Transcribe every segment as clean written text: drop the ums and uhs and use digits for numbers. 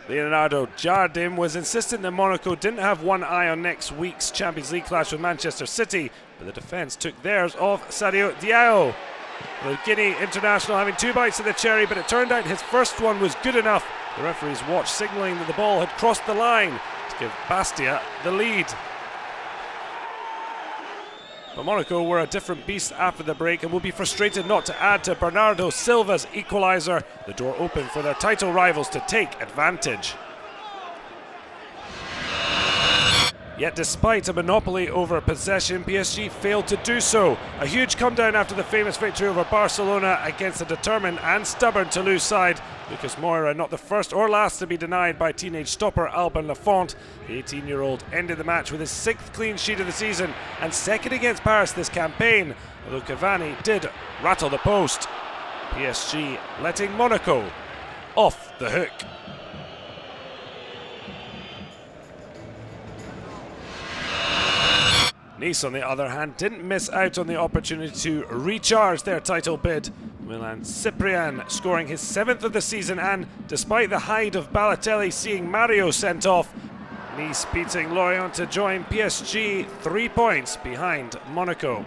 Bernardo Jardim was insistent that Monaco didn't have one eye on next week's Champions League clash with Manchester City, but the defence took theirs of Sadio Diallo. The Guinea international having 2 bites of the cherry, but it turned out his first one was good enough. The referee's watch signalling that the ball had crossed the line to give Bastia the lead. But Monaco were a different beast after the break and will be frustrated not to add to Bernardo Silva's equaliser. The door open for their title rivals to take advantage. Yet despite a monopoly over possession, PSG failed to do so. A huge comedown after the famous victory over Barcelona against a determined and stubborn Toulouse side. Lucas Moura not the first or last to be denied by teenage stopper Alban Lafont. The 18-year-old ended the match with his 6th clean sheet of the season and 2nd against Paris this campaign, although Cavani did rattle the post. PSG letting Monaco off the hook. Nice, on the other hand, didn't miss out on the opportunity to recharge their title bid. Milan Cyprian scoring his 7th of the season, and despite the hide of Balotelli seeing Mario sent off, Nice beating Lorient to join PSG 3 points behind Monaco.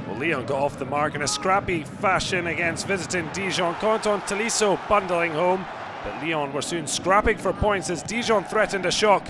Well, Lyon got off the mark in a scrappy fashion against visiting Dijon. Quentin Tolisso bundling home, but Lyon were soon scrapping for points as Dijon threatened a shock.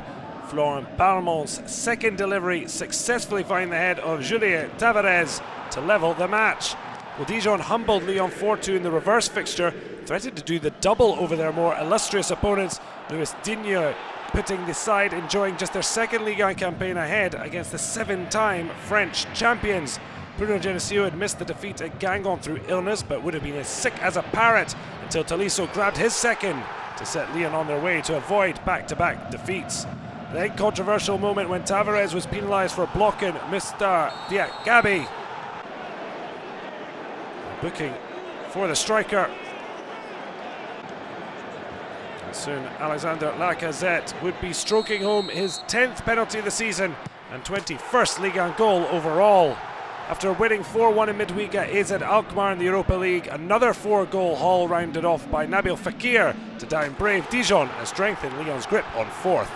Florian Balmont's 2nd delivery successfully finding the head of Julien Tavares to level the match. Well, Dijon humbled Lyon 4-2 in the reverse fixture, threatened to do the double over their more illustrious opponents. Louis Digne putting the side enjoying just their 2nd Ligue 1 campaign ahead against the 7-time French champions. Bruno Genesio had missed the defeat at Guingamp through illness, but would have been as sick as a parrot until Tolisso grabbed his 2nd to set Lyon on their way to avoid back-to-back defeats. The controversial moment when Tavares was penalised for blocking Mr. Diakhaby. Booking for the striker. And soon Alexander Lacazette would be stroking home his 10th penalty of the season and 21st Ligue 1 goal overall. After winning 4-1 in midweek at AZ Alkmaar in the Europa League, another 4-goal haul rounded off by Nabil Fekir to down brave Dijon and strengthen Lyon's grip on 4th.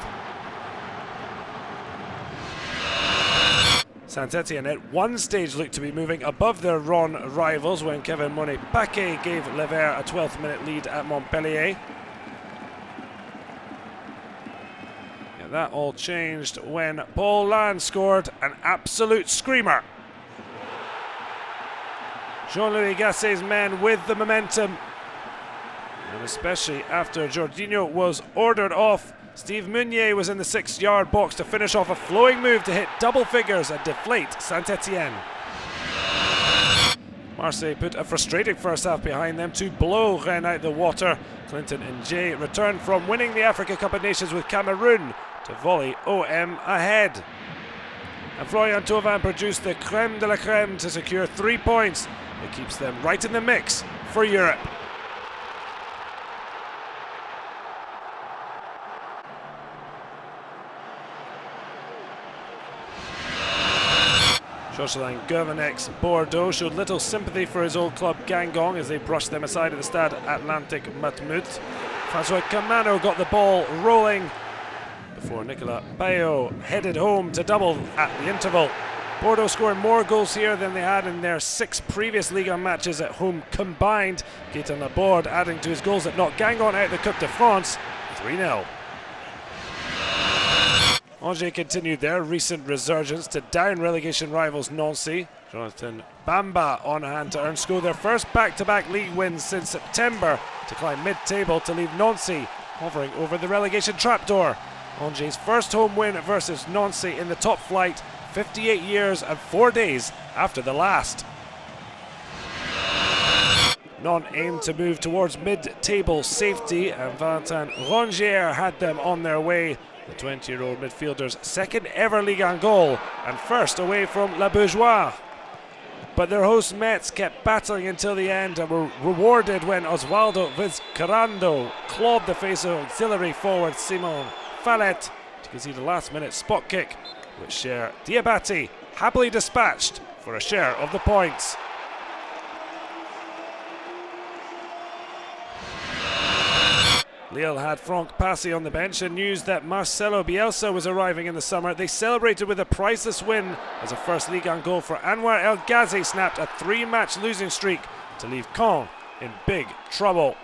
Saint-Etienne at one stage looked to be moving above their Rhône rivals when Kevin Monet-Paquet gave Les Verts a 12th minute lead at Montpellier. Yeah, that all changed when Paul Lannes scored an absolute screamer. Jean-Louis Gasset's men with the momentum, and especially after Jorginho was ordered off, Steve Meunier was in the 6-yard box to finish off a flowing move to hit double figures and deflate Saint-Etienne. Marseille put a frustrating first half behind them to blow Rennes out the water. Clinton NJIE returned from winning the Africa Cup of Nations with Cameroon to volley OM ahead. And Florian THAUVIN produced the creme de la creme to secure 3 points. It keeps them right in the mix for Europe. Jocelyn Gourvenec's Bordeaux showed little sympathy for his old club Guingamp as they brushed them aside at the Stade Atlantique Matmut. François Camano got the ball rolling before Nicolas Bayo headed home to double at the interval. Bordeaux scoring more goals here than they had in their 6 previous Ligue 1 matches at home combined. Gaëtan Laborde adding to his goals that knocked Guingamp out of the Coupe de France 3-0. Angers continued their recent resurgence to down relegation rivals Nancy. Jonathan Bamba on hand to earn Sco their first back-to-back league wins since September to climb mid-table to leave Nancy hovering over the relegation trapdoor. Angers' first home win versus Nancy in the top flight, 58 years and 4 days after the last. Nantes aimed to move towards mid-table safety, and Valentin Rongier had them on their way. The 20-year-old midfielder's 2nd ever Ligue 1 goal and first away from La Beaujoire. But their hosts Metz kept battling until the end and were rewarded when Osvaldo Vizcarrando clawed the face of auxiliary forward Simon Fallet to concede a last-minute spot kick, which Cher Diabate happily dispatched for a share of the points. Lille had Franck Passy on the bench, and news that Marcelo Bielsa was arriving in the summer. They celebrated with a priceless win as a first Ligue 1 goal for Anwar El Ghazi snapped a 3-match losing streak to leave Caen in big trouble.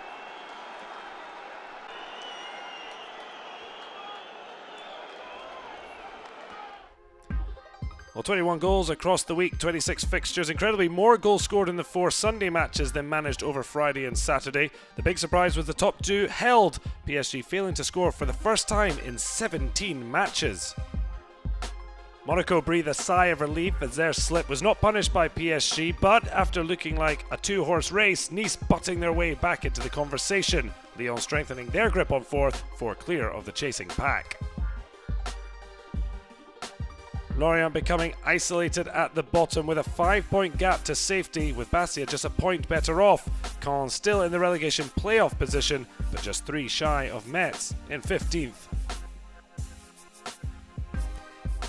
Well, 21 goals across the week, 26 fixtures. Incredibly, more goals scored in the 4 Sunday matches than managed over Friday and Saturday. The big surprise was the top 2 held, PSG failing to score for the first time in 17 matches. Monaco breathed a sigh of relief as their slip was not punished by PSG, but after looking like a 2-horse race, Nice butting their way back into the conversation. Lyon strengthening their grip on 4th for clear of the chasing pack. Lorient becoming isolated at the bottom with a 5-point gap to safety, with Bastia just a point better off. Caen still in the relegation playoff position, but just 3 shy of Metz in 15th.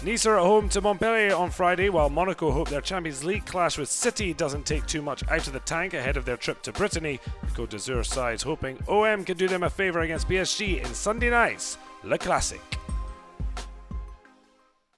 Nice are at home to Montpellier on Friday, while Monaco hope their Champions League clash with City doesn't take too much out of the tank ahead of their trip to Brittany. The Côte d'Azur sides hoping OM can do them a favour against PSG in Sunday night's Le Classique.